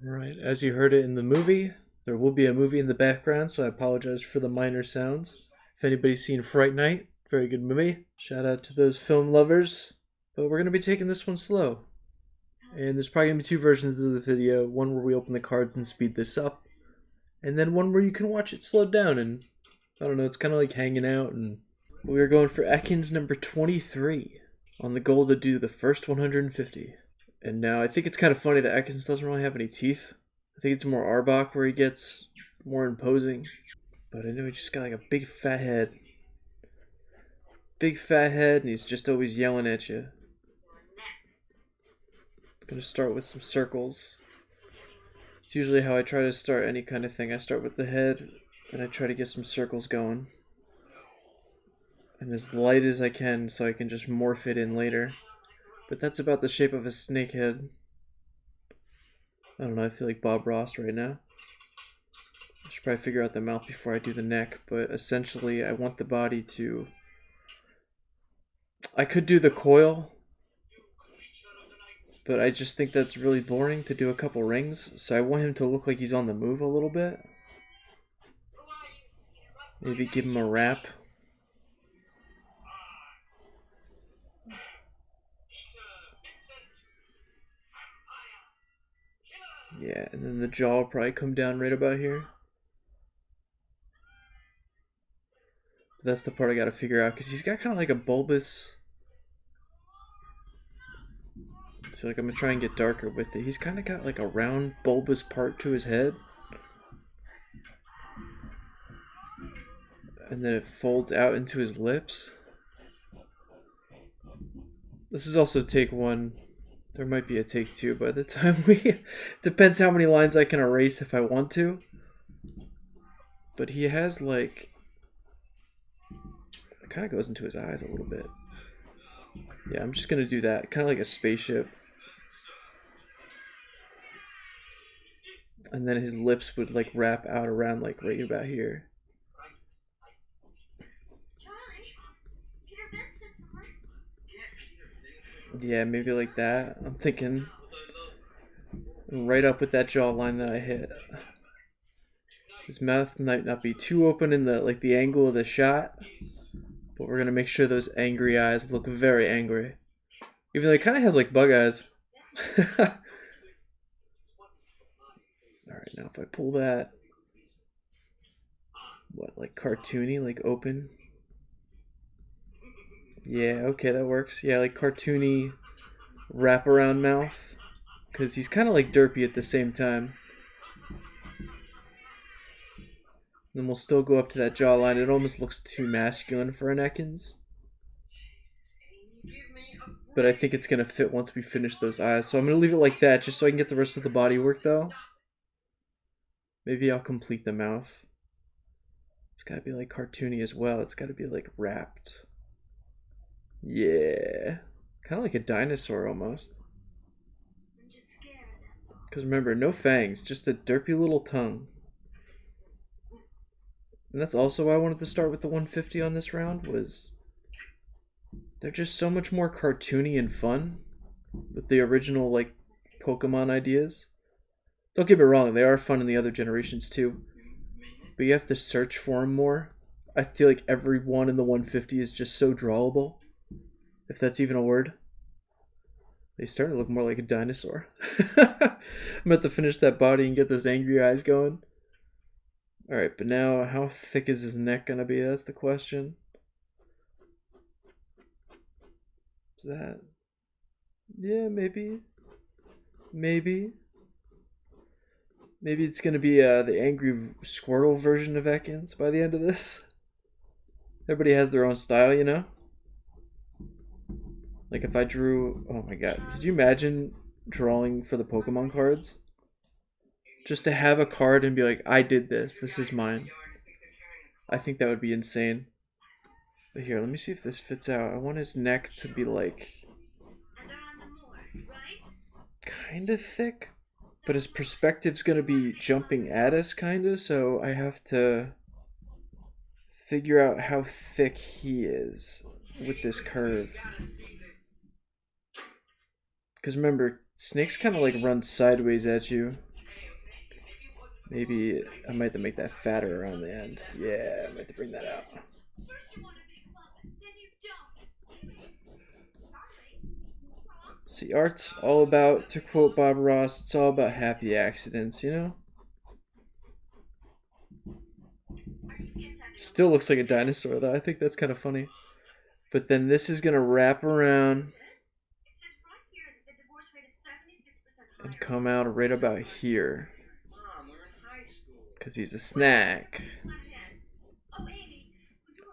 Right, as you heard it in the movie, there will be a movie in the background, so I apologize for the minor sounds. If anybody's seen Fright Night, very good movie. Shout out to those film lovers. But we're going to be taking this one slow. And there's probably going to be two versions of the video, one where we open the cards and speed this up, and then one where you can watch it slowed down and, I don't know, it's kind of like hanging out. And we are going for Ekans number 23 on the goal to do the first 150. And now I think it's kind of funny that Ekans doesn't really have any teeth. I think it's more Arbok where he gets more imposing. But I know he just got like a big fat head. Big fat head, and he's just always yelling at you. Gonna start with some circles. It's usually how I try to start any kind of thing. I start with the head, and I try to get some circles going. And as light as I can so I can just morph it in later. But that's about the shape of a snake head. I don't know, I feel like Bob Ross right now. I should probably figure out the mouth before I do the neck, but essentially I want the body to... I could do the coil, but I just think that's really boring to do a couple rings, so I want him to look like he's on the move a little bit. Maybe give him a wrap. Yeah, and then the jaw will probably come down right about here. That's the part I gotta figure out, because he's got kind of like a bulbous... So like I'm gonna try and get darker with it. He's kind of got like a round bulbous part to his head. And then it folds out into his lips. This is also take one. There might be a take two by the time we... Depends how many lines I can erase if I want to. But he has like... It kind of goes into his eyes a little bit. Yeah, I'm just going to do that. Kind of like a spaceship. And then his lips would like wrap out around like right about here. Yeah, maybe like that. I'm thinking right up with that jawline that I hit. His mouth might not be too open in the like the angle of the shot, but we're gonna make sure those angry eyes look very angry. Even though he kind of has like bug eyes. Alright, now if I pull that, what, like cartoony, like open? Yeah, okay, that works. Yeah, like cartoony wraparound mouth. Because he's kind of like derpy at the same time. Then we'll still go up to that jawline. It almost looks too masculine for an Ekans. But I think it's going to fit once we finish those eyes. So I'm going to leave it like that just so I can get the rest of the body work though. Maybe I'll complete the mouth. It's got to be like cartoony as well. It's got to be like wrapped. Yeah. Kind of like a dinosaur almost. Because remember, no fangs, just a derpy little tongue. And that's also why I wanted to start with the 150 on this round, was they're just so much more cartoony and fun with the original like Pokemon ideas. Don't get me wrong, they are fun in the other generations too, but you have to search for them more. I feel like every one in the 150 is just so drawable, if that's even a word. They start to look more like a dinosaur. I'm about to finish that body and get those angry eyes going. Alright, but now how thick is his neck gonna be? That's the question. Is that... Yeah, maybe. Maybe. Maybe it's gonna be the angry squirtle version of Ekans by the end of this. Everybody has their own style, you know? Like if I drew... Oh my god. Could you imagine drawing for the Pokemon cards? Just to have a card and be like, I did this. This is mine. I think that would be insane. But here, let me see if this fits out. I want his neck to be like... kind of thick. But his perspective's going to be jumping at us, kind of. So I have to figure out how thick he is with this curve. Because remember, snakes kind of like run sideways at you. Maybe I might have to make that fatter around the end. Yeah, I might have to bring that out. See, art's all about, to quote Bob Ross, it's all about happy accidents, you know? Still looks like a dinosaur, though. I think that's kind of funny. But then this is going to wrap around and come out right about here. Because he's a snack.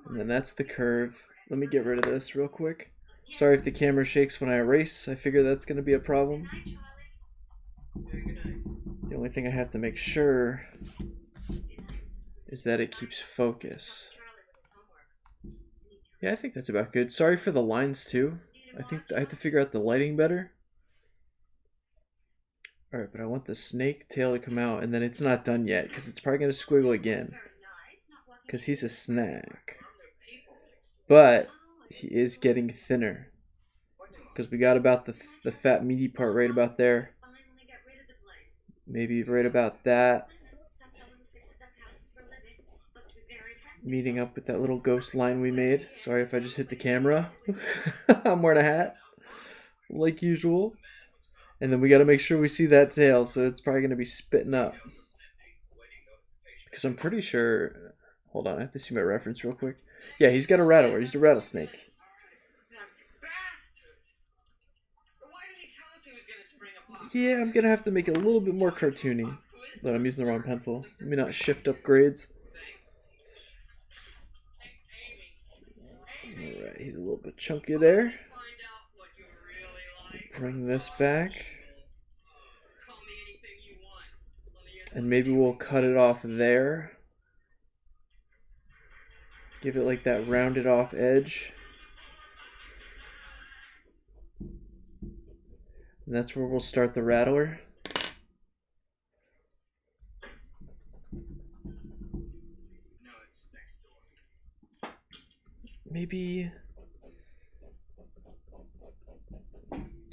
And then that's the curve. Let me get rid of this real quick. Sorry if the camera shakes when I erase. I figure that's going to be a problem. The only thing I have to make sure is that it keeps focus. Yeah, I think that's about good. Sorry for the lines too. I think I have to figure out the lighting better. Alright, but I want the snake tail to come out, and then it's not done yet, because it's probably going to squiggle again. Because he's a snack. But he is getting thinner. Because we got about the fat meaty part right about there. Maybe right about that. Meeting up with that little ghost line we made. Sorry if I just hit the camera. I'm wearing a hat. Like usual. And then we got to make sure we see that tail, so it's probably going to be spitting up. Because I'm pretty sure... Hold on, I have to see my reference real quick. Yeah, he's got a rattler. He's a rattlesnake. Yeah, I'm going to have to make it a little bit more cartoony. But I'm using the wrong pencil. Let me not shift up grades. Alright, he's a little bit chunky there. Bring this back. And maybe we'll cut it off there. Give it like that rounded off edge. And that's where we'll start the rattler. Maybe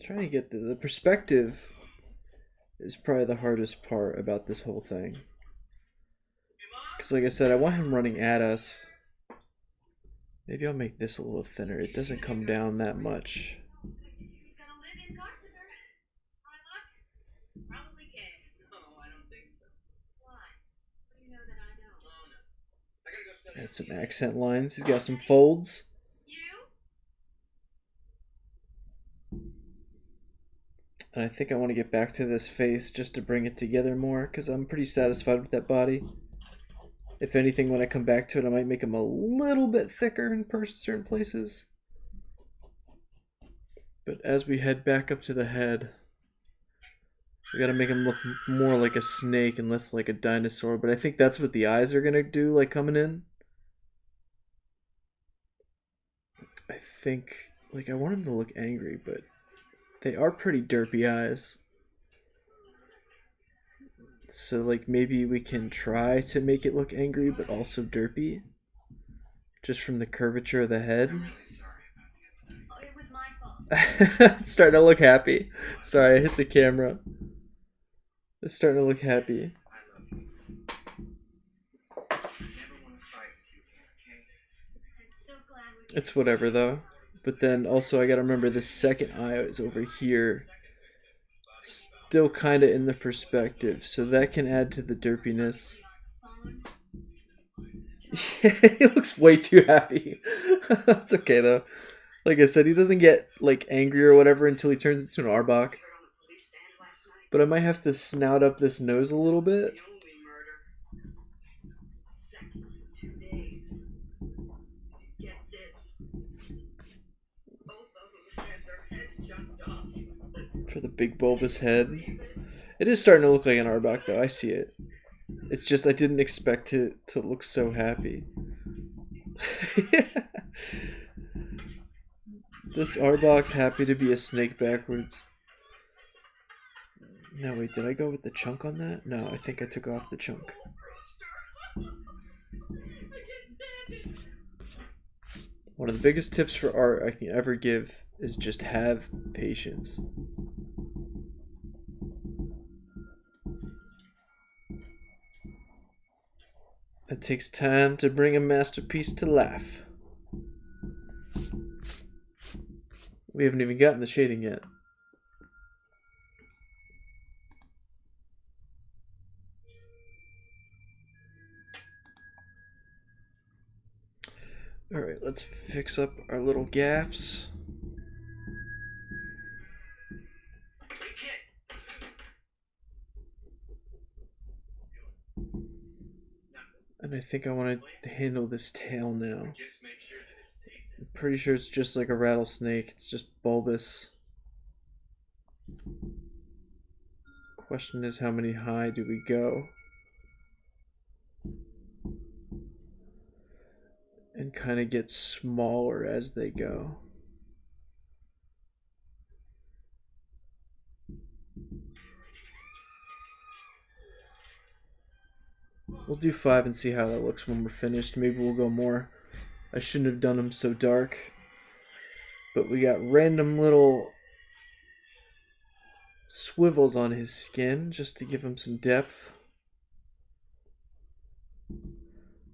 trying to get the perspective is probably the hardest part about this whole thing. Because like I said, I want him running at us. Maybe I'll make this a little thinner. It doesn't come down that much. Add some accent lines. He's got some folds. And I think I want to get back to this face just to bring it together more, because I'm pretty satisfied with that body. If anything, when I come back to it, I might make him a little bit thicker in certain places. But as we head back up to the head, we gotta make him look more like a snake and less like a dinosaur. But I think that's what the eyes are gonna do, like coming in. I think, like, I want him to look angry, but they are pretty derpy eyes. So, like, maybe we can try to make it look angry, but also derpy. Just from the curvature of the head. It's starting to look happy. Sorry, I hit the camera. It's starting to look happy. It's whatever, though. But then also I gotta remember the second eye is over here. Still kind of in the perspective, so that can add to the derpiness. He looks way too happy. It's okay though. Like I said, he doesn't get like angry or whatever until he turns into an Arbok. But I might have to snout up this nose a little bit. For the big bulbous head. It is starting to look like an Arbok though, I see it. It's just I didn't expect it to look so happy. This Arbok's happy to be a snake backwards. No, wait, did I go with the chunk on that? No, I think I took off the chunk. One of the biggest tips for art I can ever give is just have patience. It takes time to bring a masterpiece to life. We haven't even gotten the shading yet. Alright, let's fix up our little gaffs. And I think I want to handle this tail now. I'm pretty sure it's just like a rattlesnake. It's just bulbous. Question is, how many high do we go? And kind of get smaller as they go. We'll do 5 and see how that looks when we're finished. Maybe we'll go more. I shouldn't have done them so dark. But we got random little swivels on his skin just to give him some depth.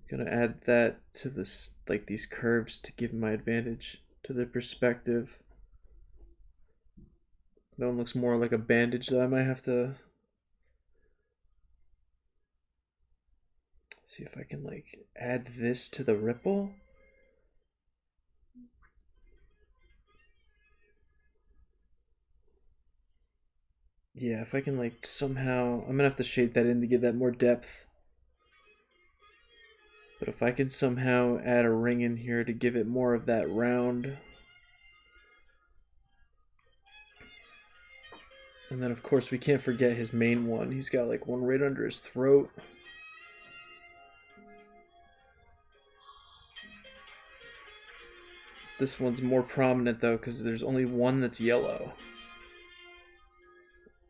Gonna add that to this, like these curves, to give my advantage to the perspective. That one looks more like a bandage, though. I might have to see if I can like add this to the ripple. Yeah, if I can like somehow, I'm gonna have to shade that in to give that more depth. But if I can somehow add a ring in here to give it more of that round. And then of course we can't forget his main one. He's got like one right under his throat. This one's more prominent though because there's only one that's yellow.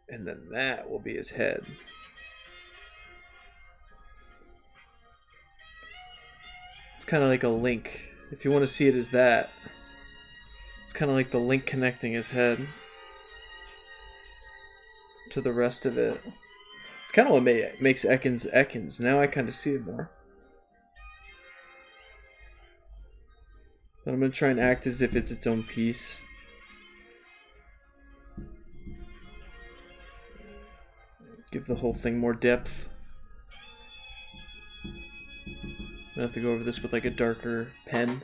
And then that will be his head. It's kind of like a link. If you want to see it as that, it's kind of like the link connecting his head to the rest of it. It's kind of what makes Ekans Ekans. Now I kind of see it more. But I'm going to try and act as if it's its own piece. Give the whole thing more depth. I have to go over this with like a darker pen.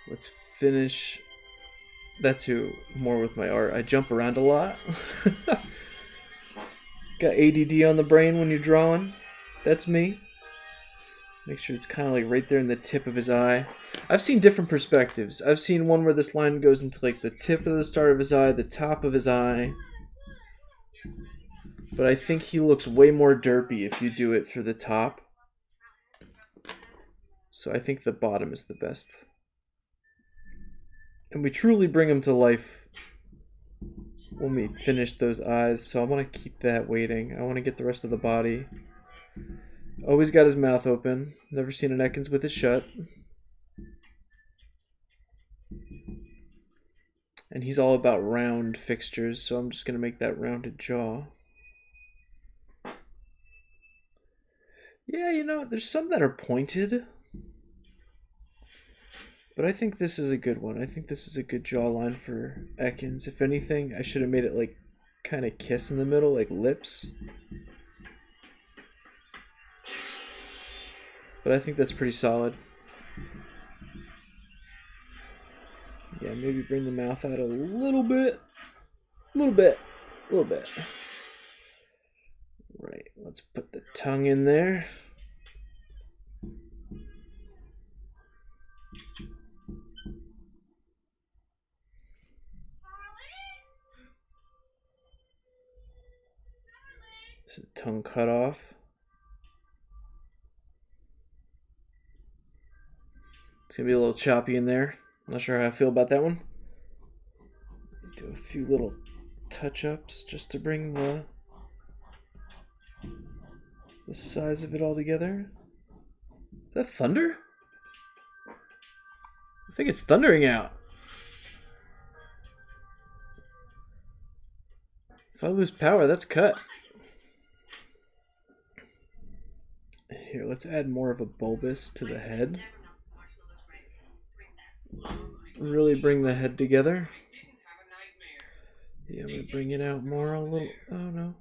Let's finish that too more with my art. I jump around a lot. Got ADD on the brain when you're drawing. That's me. Make sure it's kind of like right there in the tip of his eye. I've seen different perspectives. I've seen one where this line goes into like the tip of the start of his eye, the top of his eye. But I think he looks way more derpy if you do it through the top. So I think the bottom is the best. And we truly bring him to life when we finish those eyes. So I want to keep that waiting. I want to get the rest of the body. Always got his mouth open. Never seen an Ekans with it shut. And he's all about round fixtures, so I'm just going to make that rounded jaw. Yeah, you know, there's some that are pointed. But I think this is a good one. I think this is a good jawline for Ekans. If anything, I should have made it like kind of kiss in the middle, like lips. But I think that's pretty solid. Yeah, maybe bring the mouth out a little bit. A little bit. A little bit. Right, let's put the tongue in there. This is the tongue cut off. It's gonna be a little choppy in there. Not sure how I feel about that one. Do a few little touch-ups just to bring the size of it all together. Is that thunder? I think it's thundering out. If I lose power, that's cut. Here, let's add more of a bulbous to the head. Really bring the head together. Yeah, I'm gonna bring it out more a little. Oh no.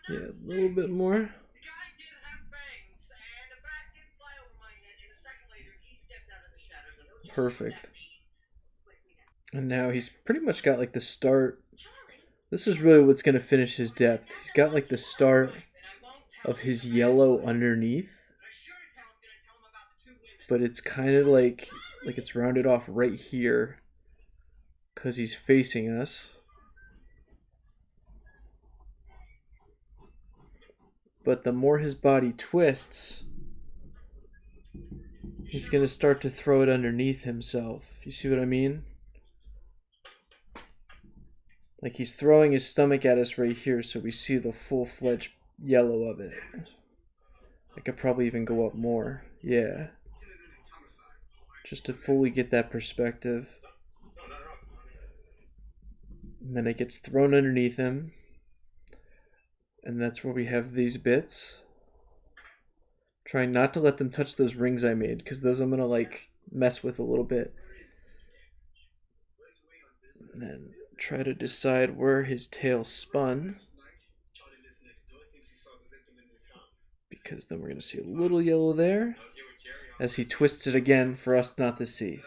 Yeah, a little bit more. Perfect. And now he's pretty much got like the start. This is really what's going to finish his depth. He's got like the start of his yellow underneath, but it's kind of like it's rounded off right here because he's facing us. But the more his body twists, he's going to start to throw it underneath himself. You see what I mean? Like he's throwing his stomach at us right here, so we see the full-fledged yellow of it. I could probably even go up more. Yeah. Just to fully get that perspective. And then it gets thrown underneath him. And that's where we have these bits. Trying not to let them touch those rings I made, because those I'm going to like mess with a little bit. And then try to decide where his tail spun. Because then we're going to see a little yellow there as he twists it again for us not to see.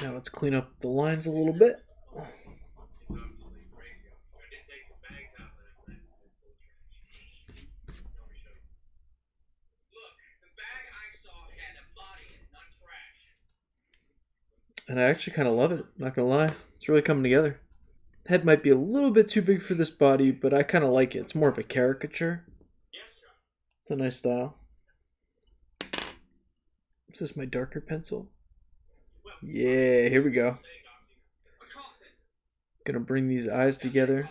Now let's clean up the lines a little bit. And I actually kind of love it, not gonna lie. It's really coming together. Head might be a little bit too big for this body, but I kind of like it. It's more of a caricature. It's a nice style. Is this my darker pencil? Yeah, here we go. Gonna bring these eyes together.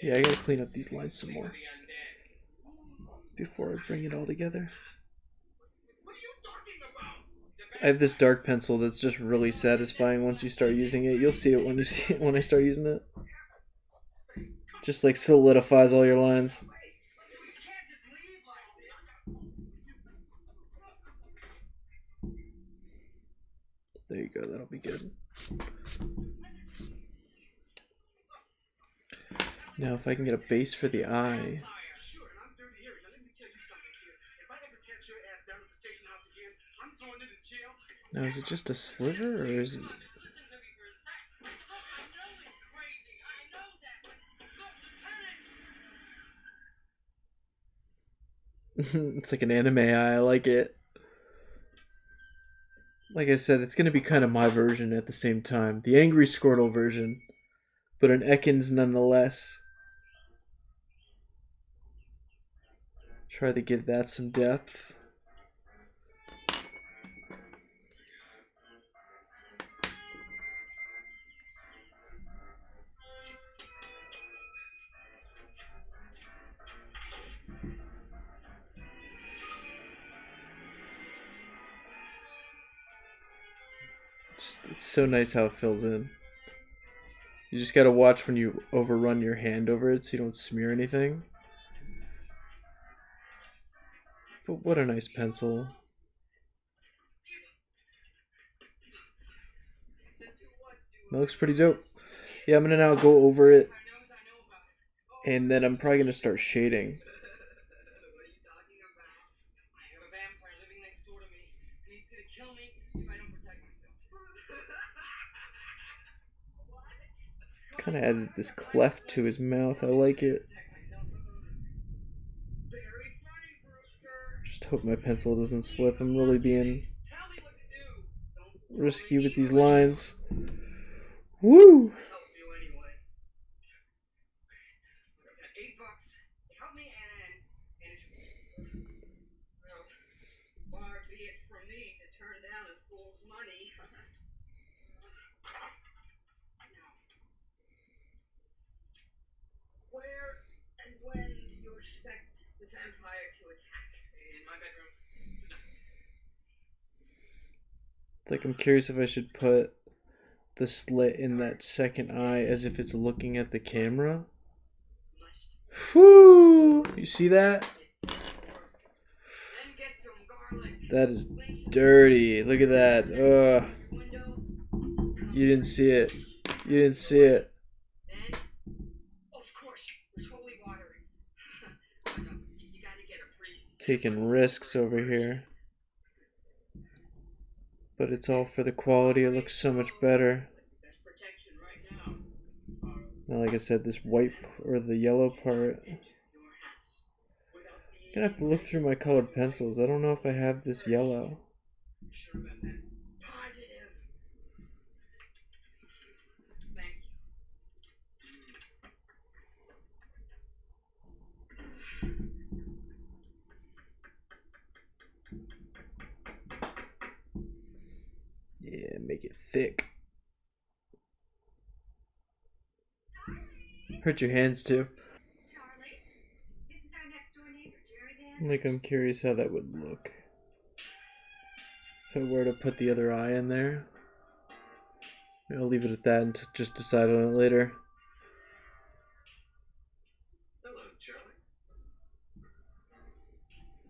Yeah, I gotta clean up these lines some more before I bring it all together. I have this dark pencil that's just really satisfying once you start using it. You'll see it when you see it when I start using it. Just like solidifies all your lines. There you go, that'll be good. Now if I can get a base for the eye. Now is it just a sliver or is it... It's like an anime eye, I like it. Like I said, it's going to be kind of my version at the same time. The angry Squirtle version, but an Ekans nonetheless. Try to give that some depth. It's so nice how it fills in. You just gotta watch when you overrun your hand over it so you don't smear anything. But what a nice pencil. That looks pretty dope. Yeah, I'm gonna now go over it, and then I'm probably gonna start shading. Kind of added this cleft to his mouth. I like it. Just hope my pencil doesn't slip. I'm really being risky with these lines. Woo! Like, I'm curious if I should put the slit in that second eye as if it's looking at the camera. Whoo! You see that? That is dirty. Look at that. Ugh. You didn't see it. You didn't see it. Taking risks over here. But it's all for the quality. It looks so much better. Now, like I said, this white or the yellow part. I'm gonna have to look through my colored pencils. I don't know if I have this yellow. Yeah, make it thick. Hurt your hands too. Like, I'm curious how that would look if I were to put the other eye in there. I'll leave it at that and just decide on it later. Hello, Charlie.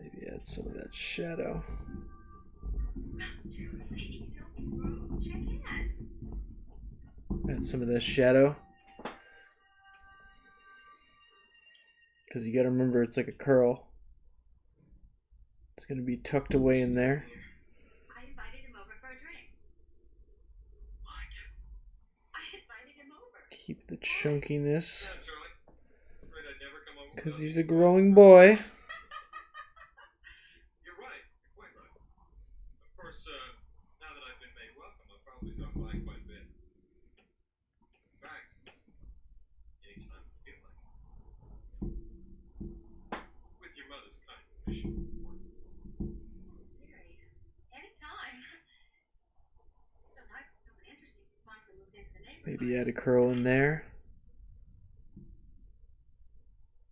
Maybe add some of that shadow. Add some of that shadow. Because you gotta remember, it's like a curl. It's gonna be tucked away in there. I invited him over for a drink. What? I invited him over. Keep the chunkiness. Yeah, Charlie. Afraid I'd never come over. Because he's a growing boy. You're right. You're quite right. Of course, now that I've been made welcome, I'll probably drop by quite a bit. In fact, anytime you feel like it. With your mother's kind permission. Maybe add a curl in there.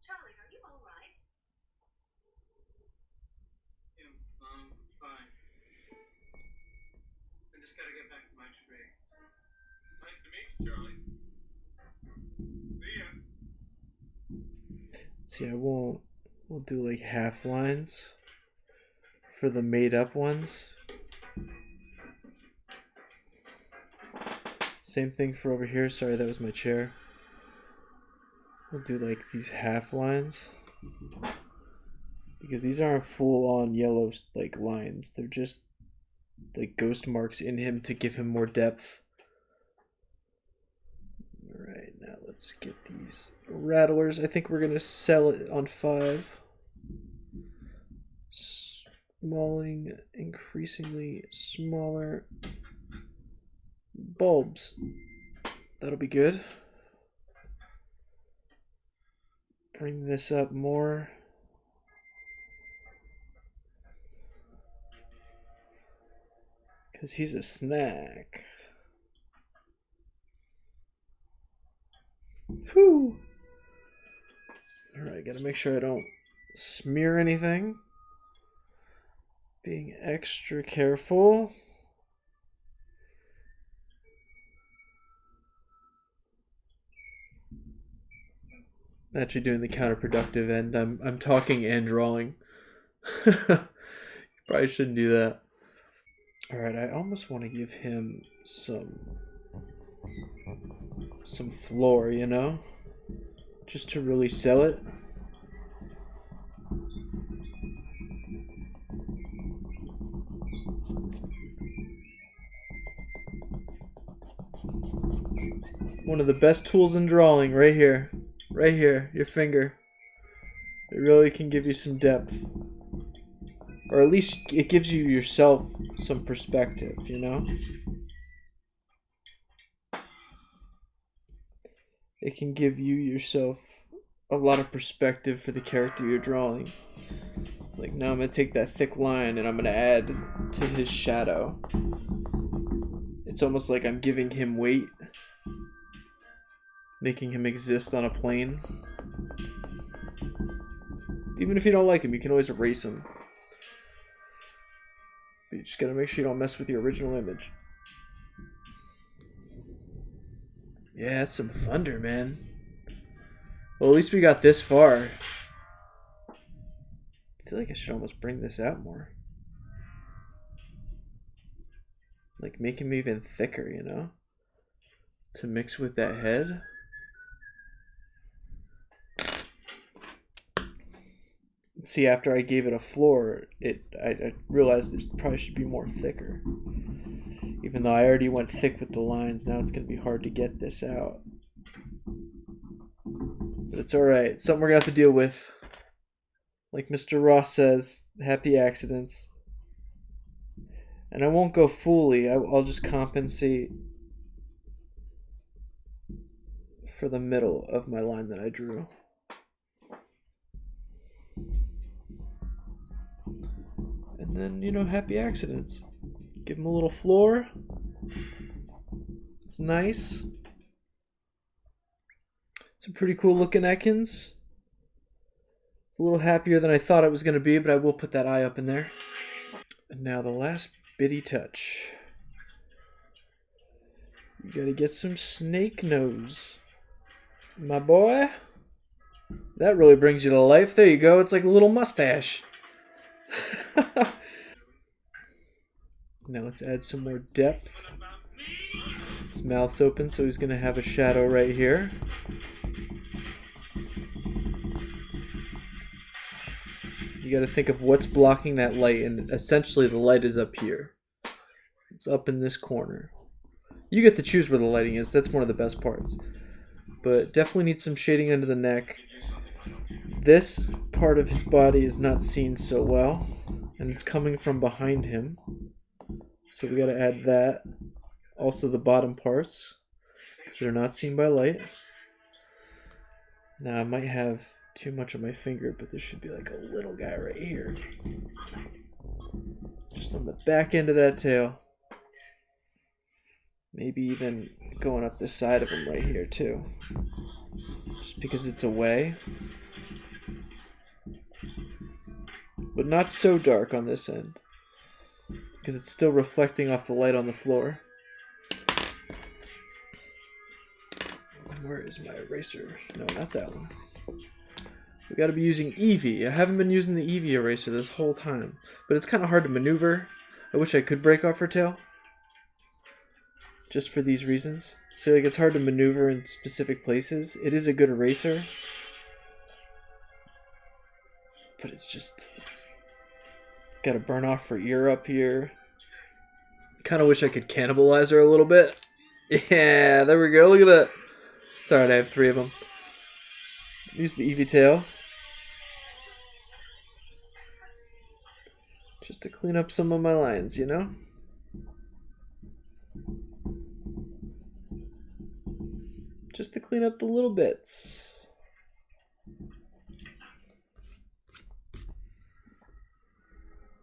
Charlie, are you all right? Yeah, fine. I just gotta get back to my tree. Nice to meet you, Charlie. See ya. See, we'll do like half lines for the made up ones. Same thing for over here. Sorry, that was my chair. We'll do like these half lines. Because these aren't full on yellow like lines. They're just like ghost marks in him to give him more depth. Alright, now let's get these rattlers. I think we're gonna sell it on 5. Smalling, increasingly smaller bulbs. That'll be good. Bring this up more. Because he's a snack. Whew. Alright, gotta make sure I don't smear anything. Being extra careful. Actually doing the counterproductive end. I'm talking and drawing. Probably shouldn't do that. Alright, I almost want to give him some floor, you know? Just to really sell it. One of the best tools in drawing, right here. Right here, your finger. It really can give you some depth. Or at least it gives you yourself some perspective, you know? It can give you yourself a lot of perspective for the character you're drawing. Like, now I'm going to take that thick line and I'm going to add to his shadow. It's almost like I'm giving him weight. Making him exist on a plane. Even if you don't like him, you can always erase him. But you just gotta make sure you don't mess with the original image. Yeah, that's some thunder, man. Well, at least we got this far. I feel like I should almost bring this out more. Like, make him even thicker, you know? To mix with that head. See, after I gave it a floor, I realized it probably should be more thicker. Even though I already went thick with the lines, now it's going to be hard to get this out. But it's alright. It's something we're going to have to deal with. Like Mr. Ross says, happy accidents. And I won't go fully. I'll just compensate for the middle of my line that I drew. And then, you know, happy accidents. Give him a little floor. It's nice. It's a pretty cool looking Ekans. It's a little happier than I thought it was going to be, but I will put that eye up in there. And now the last bitty touch. You gotta get some snake nose. My boy. That really brings you to life. There you go. It's like a little mustache. Now let's add some more depth. His mouth's open, so he's going to have a shadow right here. You got to think of what's blocking that light, and essentially the light is up here. It's up in this corner. You get to choose where the lighting is. That's one of the best parts. But definitely need some shading under the neck. This part of his body is not seen so well, and it's coming from behind him. So we got to add that. Also the bottom parts, because they're not seen by light. Now I might have too much on my finger, but there should be like a little guy right here. Just on the back end of that tail. Maybe even going up the side of him right here too. Just because it's away. But not so dark on this end, because it's still reflecting off the light on the floor. Where is my eraser? No, not that one. We gotta be using Eevee. I haven't been using the Eevee eraser this whole time, but it's kind of hard to maneuver. I wish I could break off her tail. Just for these reasons. So like it's hard to maneuver in specific places. It is a good eraser. But it's just... Gotta burn off her ear up here. Kind of wish I could cannibalize her a little bit. Yeah, there we go. Look at that. It's alright, I have 3 of them. Use the Eevee tail. Just to clean up some of my lines, you know? Just to clean up the little bits.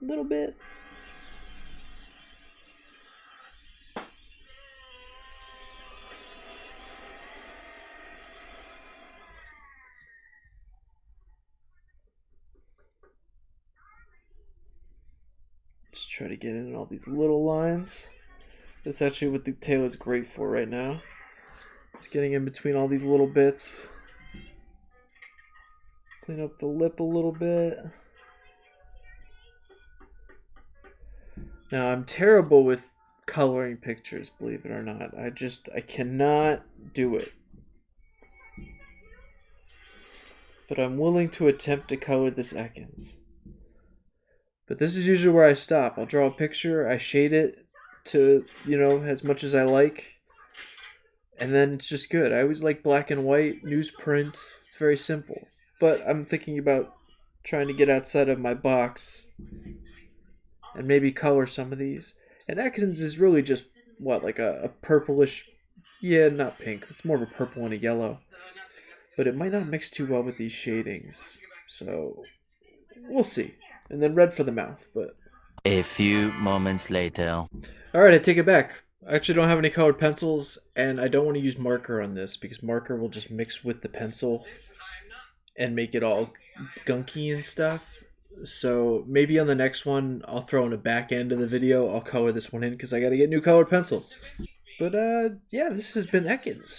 Little bits. Just try to get in all these little lines. That's actually what the tail is great for right now. It's getting in between all these little bits. Clean up the lip a little bit. Now, I'm terrible with coloring pictures, believe it or not. I cannot do it. But I'm willing to attempt to color this Ekans. But this is usually where I stop. I'll draw a picture, I shade it to, you know, as much as I like. And then it's just good. I always like black and white, newsprint. It's very simple. But I'm thinking about trying to get outside of my box and maybe color some of these. And Ekans is really just, what, like a purplish... Yeah, not pink. It's more of a purple and a yellow. But it might not mix too well with these shadings. So, we'll see. And then red for the mouth, but... A few moments later. Alright, I take it back. I actually don't have any colored pencils, and I don't want to use marker on this, because marker will just mix with the pencil and make it all gunky and stuff. So maybe on the next one, I'll throw in a back end of the video, I'll color this one in, because I got to get new colored pencils. But yeah, this has been Ekans.